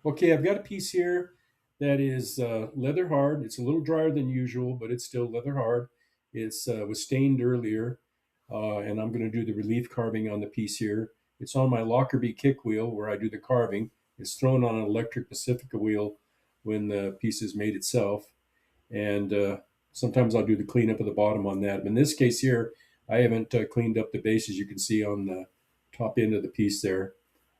Okay, I've got a piece here that is leather hard. It's a little drier than usual, but it's still leather hard. It's was stained earlier, and I'm going to do the relief carving on the piece here. It's on my Lockerbie kick wheel where I do the carving. It's thrown on an electric Pacifica wheel when the piece is made itself, and sometimes I'll do the cleanup of the bottom on that. But in this case here, I haven't cleaned up the base, as you can see on the top end of the piece there.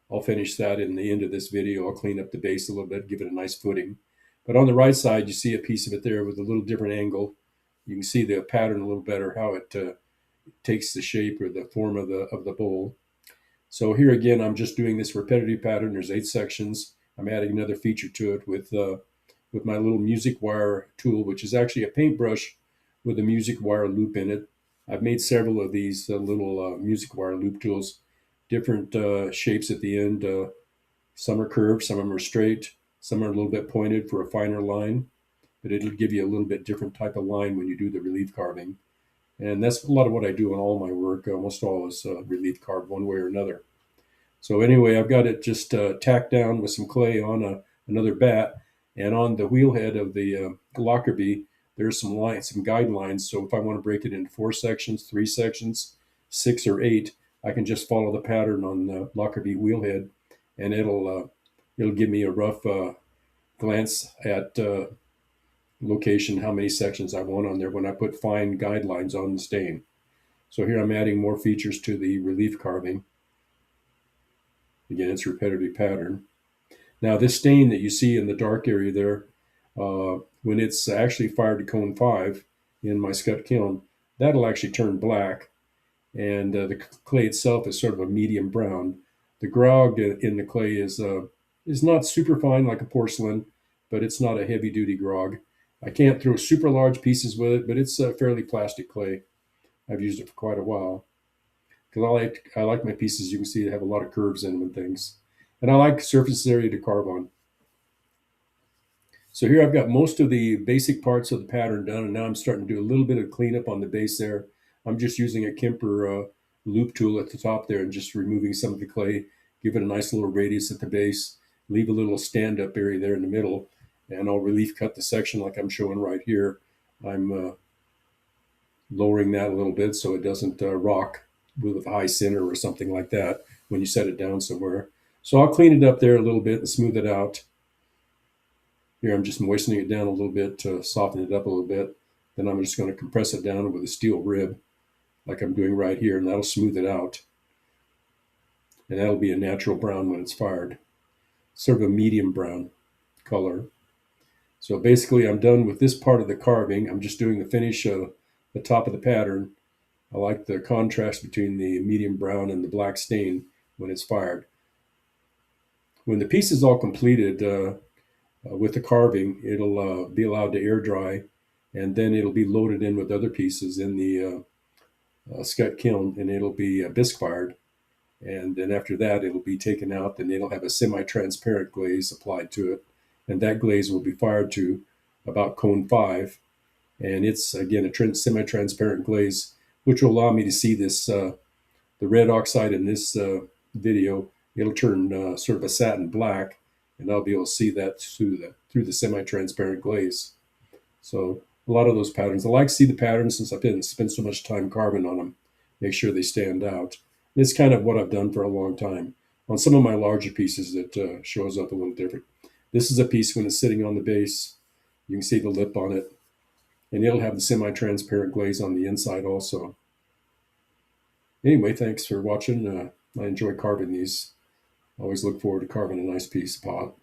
I'll finish that in the end of this video. I'll clean up the base a little bit, give it a nice footing. But on the right side, you see a piece of it there with a little different angle. You can see the pattern a little better, how it takes the shape or the form of the bowl. So here again, I'm just doing this repetitive pattern. There's 8 sections. I'm adding another feature to it with my little music wire tool, which is actually a paintbrush with a music wire loop in it. I've made several of these little music wire loop tools, different shapes at the end. Some are curved, some of them are straight, some are a little bit pointed for a finer line, but it'll give you a little bit different type of line when you do the relief carving. And that's a lot of what I do in all my work. Almost all is relief carved one way or another. So anyway, I've got it just tacked down with some clay on another bat, and on the wheel head of the Lockerbie, there's some lines, some guidelines. So if I want to break it into 4 sections, 3 sections, 6 or 8, I can just follow the pattern on the Lockerbie wheel head, and it'll give me a rough glance at location, how many sections I want on there when I put fine guidelines on the stain. So here I'm adding more features to the relief carving. Again, it's repetitive pattern. Now this stain that you see in the dark area there, when it's actually fired to cone 5 in my Scott kiln, that'll actually turn black, and the clay itself is sort of a medium brown. The grog in the clay is not super fine like a porcelain, but it's not a heavy duty grog. I can't throw super large pieces with it, but it's a fairly plastic clay. I've used it for quite a while because I like my pieces. You can see they have a lot of curves in them and things, and I like surface area to carve on. So here I've got most of the basic parts of the pattern done, and now I'm starting to do a little bit of cleanup on the base there. I'm just using a Kemper loop tool at the top there and just removing some of the clay, give it a nice little radius at the base, leave a little stand-up area there in the middle, and I'll relief cut the section like I'm showing right here. I'm lowering that a little bit so it doesn't rock with a high center or something like that when you set it down somewhere. So I'll clean it up there a little bit and smooth it out. Here I'm just moistening it down a little bit to soften it up a little bit. Then I'm just going to compress it down with a steel rib like I'm doing right here, and that'll smooth it out. And that'll be a natural brown when it's fired. Sort of a medium brown color. So basically I'm done with this part of the carving. I'm just doing the finish of the top of the pattern. I like the contrast between the medium brown and the black stain when it's fired. When the piece is all completed, with the carving, it'll be allowed to air dry, and then it'll be loaded in with other pieces in the Scott kiln, and it'll be bisque fired. And then after that, it'll be taken out, and it'll have a semi-transparent glaze applied to it, and that glaze will be fired to about cone 5, and it's again a semi-transparent glaze, which will allow me to see this the red oxide in this video. It'll turn sort of a satin black, and I'll be able to see that through the semi-transparent glaze. So a lot of those patterns, I like to see the patterns since I've been spent so much time carving on them, make sure they stand out. And it's kind of what I've done for a long time. On some of my larger pieces, it shows up a little different. This is a piece when it's sitting on the base. You can see the lip on it, and it'll have the semi-transparent glaze on the inside also. Anyway, thanks for watching. I enjoy carving these. I always look forward to carving a nice piece of pot.